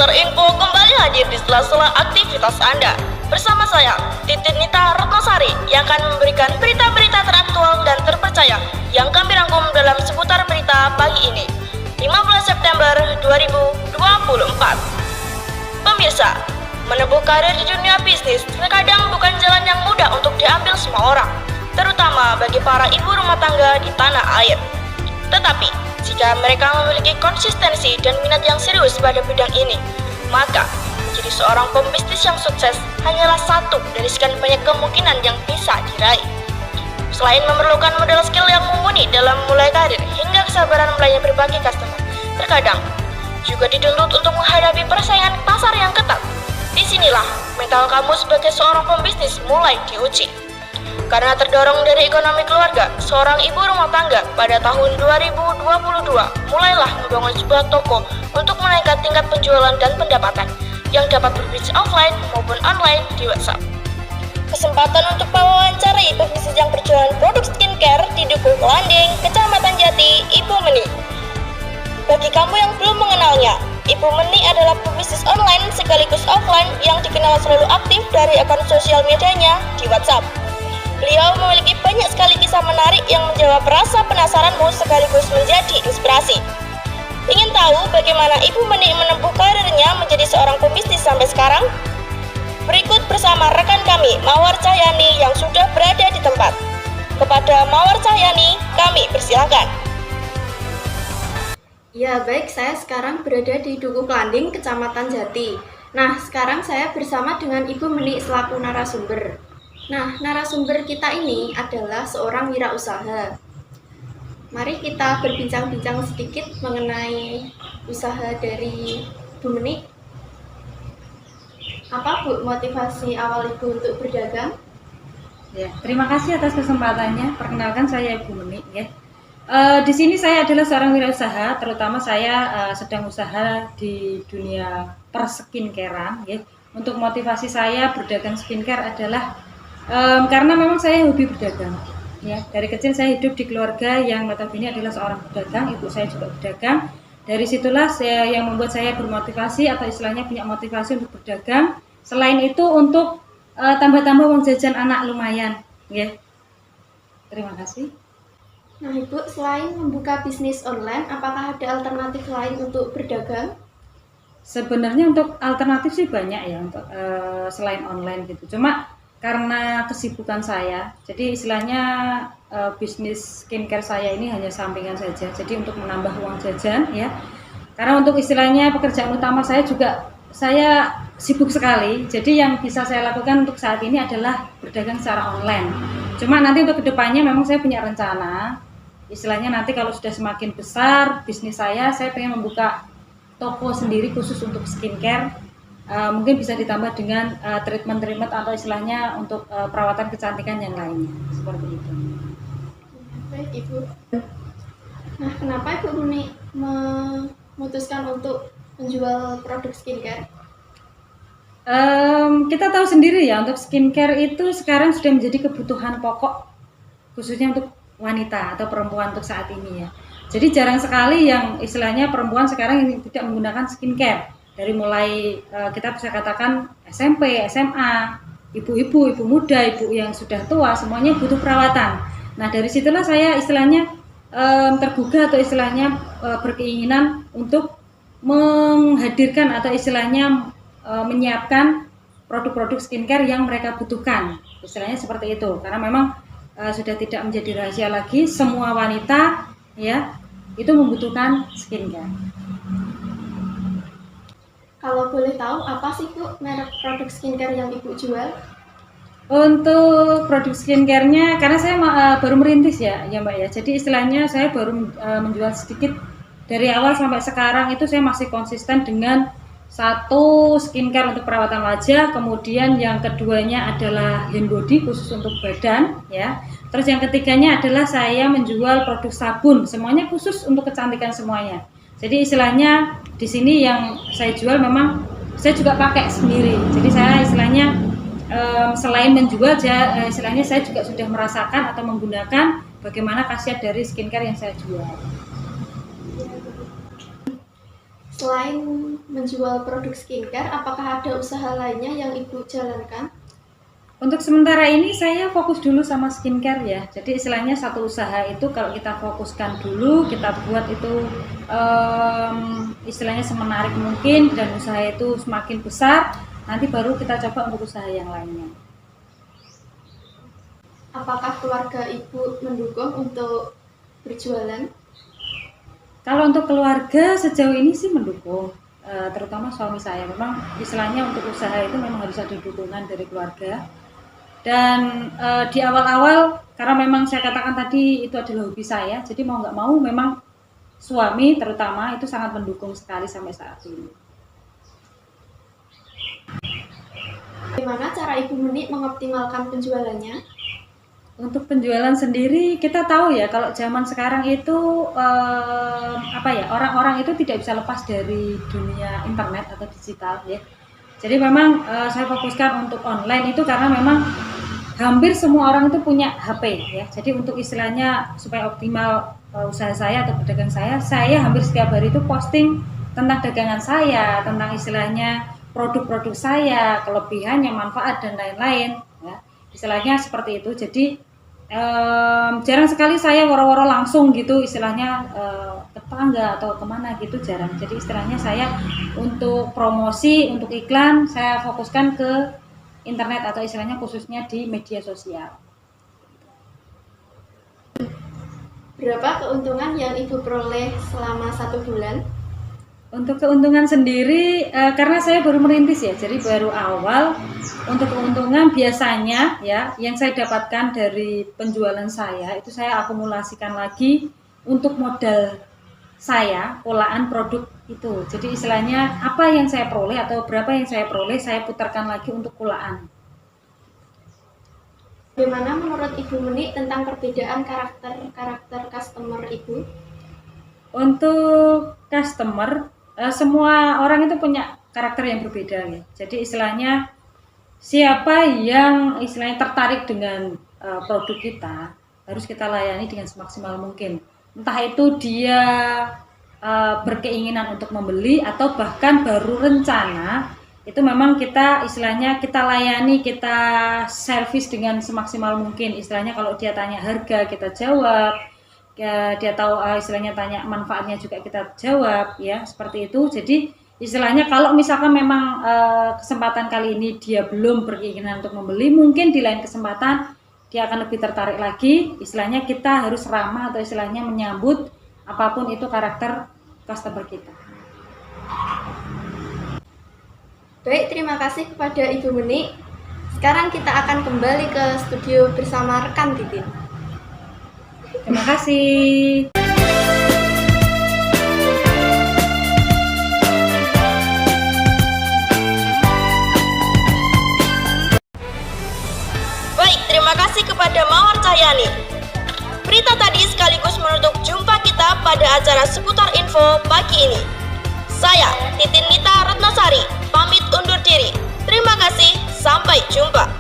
Pusar Info kembali hadir di sela-sela aktivitas Anda. Bersama saya, Titin Nita Ratnasari, yang akan memberikan berita-berita teraktual dan terpercaya yang kami rangkum dalam seputar berita pagi ini, 15 September 2024. Pemirsa, menempuh karir di dunia bisnis terkadang bukan jalan yang mudah untuk diambil semua orang, terutama bagi para ibu rumah tangga di tanah air. Tetapi, jika mereka memiliki konsistensi dan minat yang serius pada bidang ini, maka menjadi seorang pembisnis yang sukses hanyalah satu dari sekian banyak kemungkinan yang bisa diraih. Selain memerlukan modal skill yang mumpuni dalam memulai karir hingga kesabaran melayani berbagai customer, terkadang juga dituntut untuk menghadapi persaingan pasar yang ketat. Disinilah mental kamu sebagai seorang pembisnis mulai diuji. Karena terdorong dari ekonomi keluarga, seorang ibu rumah tangga pada tahun 2022 mulailah membangun sebuah toko untuk menaikkan tingkat penjualan dan pendapatan yang dapat berbisnis offline maupun online di WhatsApp. Kesempatan untuk mewawancarai pebisnis yang berjualan produk skincare di Dukuh Landing, Kecamatan Jati, Ibu Meni. Bagi kamu yang belum mengenalnya, Ibu Meni adalah pebisnis online sekaligus offline yang dikenal selalu aktif dari akun sosial medianya di WhatsApp. Beliau memiliki banyak sekali kisah menarik yang menjawab rasa penasaranmu sekaligus menjadi inspirasi. Ingin tahu bagaimana Ibu Meni menempuh karirnya menjadi seorang pembisnis sampai sekarang? Berikut bersama rekan kami, Mawar Cahyani, yang sudah berada di tempat. Kepada Mawar Cahyani, kami persilakan. Ya baik, saya sekarang berada di Dukuh Landing, Kecamatan Jati. Nah, sekarang saya bersama dengan Ibu Meni selaku narasumber. Nah, narasumber kita ini adalah seorang wirausaha. Mari kita berbincang-bincang sedikit mengenai usaha dari Bu Meni. Apa Bu motivasi awal Ibu untuk berdagang? Ya, terima kasih atas kesempatannya. Perkenalkan, saya Ibu Meni. Ya. Di sini saya adalah seorang wirausaha, terutama saya sedang usaha di dunia perskincarean. Ya. Untuk motivasi saya berdagang skincare adalah karena memang saya hobi berdagang. Ya, dari kecil saya hidup di keluarga yang notabene adalah seorang pedagang, ibu saya juga berdagang. Dari situlah yang membuat saya bermotivasi atau istilahnya punya motivasi untuk berdagang. Selain itu untuk tambah-tambah uang jajan anak lumayan. Ya. Terima kasih. Nah Ibu, selain membuka bisnis online, apakah ada alternatif lain untuk berdagang? Sebenarnya untuk alternatif sih banyak ya untuk selain online gitu. Cuma karena kesibukan saya, jadi istilahnya bisnis skincare saya ini hanya sampingan saja. Jadi untuk menambah uang jajan ya. Karena untuk istilahnya pekerjaan utama saya juga saya sibuk sekali. Jadi yang bisa saya lakukan untuk saat ini adalah berdagang secara online. Cuma nanti untuk kedepannya memang saya punya rencana. Istilahnya nanti kalau sudah semakin besar bisnis saya pengen membuka toko sendiri khusus untuk skincare. Mungkin bisa ditambah dengan treatment atau istilahnya untuk perawatan kecantikan yang lainnya, seperti itu. Baik Ibu. Nah, kenapa Ibu Meni memutuskan untuk menjual produk skincare? Kita tahu sendiri ya, untuk skincare itu sekarang sudah menjadi kebutuhan pokok, khususnya untuk wanita atau perempuan untuk saat ini ya. Jadi jarang sekali yang istilahnya perempuan sekarang ini tidak menggunakan skincare. Dari mulai kita bisa katakan SMP, SMA, ibu-ibu, ibu muda, ibu yang sudah tua, semuanya butuh perawatan. Nah dari situlah saya istilahnya tergugah atau istilahnya berkeinginan untuk menghadirkan atau istilahnya menyiapkan produk-produk skincare yang mereka butuhkan. Istilahnya seperti itu, karena memang sudah tidak menjadi rahasia lagi, semua wanita ya itu membutuhkan skincare. Kalau boleh tahu, apa sih Bu merek produk skincare yang Ibu jual? Untuk produk skincare-nya, karena saya baru merintis ya Mbak ya. Jadi istilahnya saya baru menjual sedikit. Dari awal sampai sekarang itu saya masih konsisten dengan satu skincare untuk perawatan wajah, kemudian yang keduanya adalah hand body khusus untuk badan ya. Terus yang ketiganya adalah saya menjual produk sabun, semuanya khusus untuk kecantikan semuanya. Jadi istilahnya di sini yang saya jual memang saya juga pakai sendiri. Jadi saya istilahnya selain menjual, istilahnya saya juga sudah merasakan atau menggunakan bagaimana khasiat dari skincare yang saya jual. Selain menjual produk skincare, apakah ada usaha lainnya yang Ibu jalankan? Untuk sementara ini saya fokus dulu sama skincare ya. Jadi istilahnya satu usaha itu kalau kita fokuskan dulu, kita buat itu istilahnya semenarik mungkin dan usaha itu semakin besar, nanti baru kita coba untuk usaha yang lainnya. Apakah keluarga Ibu mendukung untuk berjualan? Kalau untuk keluarga sejauh ini sih mendukung, terutama suami saya. Memang istilahnya untuk usaha itu memang harus ada dukungan dari keluarga. Dan di awal-awal karena memang saya katakan tadi itu adalah hobi saya, jadi mau nggak mau memang suami terutama itu sangat mendukung sekali sampai saat ini. Bagaimana cara Ibu Menik mengoptimalkan penjualannya? Untuk penjualan sendiri kita tahu ya kalau zaman sekarang itu orang-orang itu tidak bisa lepas dari dunia internet atau digital ya. Jadi memang saya fokuskan untuk online itu karena memang hampir semua orang itu punya HP ya. Jadi untuk istilahnya supaya optimal usaha saya atau pedagang saya hampir setiap hari itu posting tentang dagangan saya, tentang istilahnya produk-produk saya, kelebihannya, manfaat dan lain-lain ya. Istilahnya seperti itu. Jadi jarang sekali saya woro-woro langsung gitu istilahnya tetangga atau kemana gitu jarang. Jadi istilahnya saya untuk promosi, untuk iklan saya fokuskan ke internet atau istilahnya khususnya di media sosial. Berapa keuntungan yang Ibu peroleh selama 1 bulan? Untuk keuntungan sendiri karena saya baru merintis ya, jadi baru awal. Untuk keuntungan biasanya ya yang saya dapatkan dari penjualan saya itu saya akumulasikan lagi untuk modal saya polahan produk itu. Jadi istilahnya apa yang saya peroleh atau berapa yang saya peroleh saya putarkan lagi untuk polahan. Bagaimana menurut Ibu Menik tentang perbedaan karakter customer Ibu? Untuk customer semua orang itu punya karakter yang berbeda ya. Jadi istilahnya siapa yang istilahnya tertarik dengan produk kita harus kita layani dengan semaksimal mungkin. Entah itu dia berkeinginan untuk membeli atau bahkan baru rencana, itu memang kita istilahnya kita layani, kita servis dengan semaksimal mungkin. Istilahnya kalau dia tanya harga kita jawab, dia tahu istilahnya tanya manfaatnya juga kita jawab ya, seperti itu. Jadi istilahnya kalau misalkan memang kesempatan kali ini dia belum berkeinginan untuk membeli, mungkin di lain kesempatan dia akan lebih tertarik lagi. Istilahnya kita harus ramah atau istilahnya menyambut apapun itu karakter customer kita. Baik, terima kasih kepada Ibu Menik. Sekarang kita akan kembali ke studio bersama rekan Titin. Terima kasih. Baik, terima kasih kepada Mawar Cahyani. Berita tadi sekaligus menutup jumpa kita pada acara seputar info pagi ini. Saya, Titin Nita Ratnasari, pamit undur diri. Terima kasih, sampai jumpa.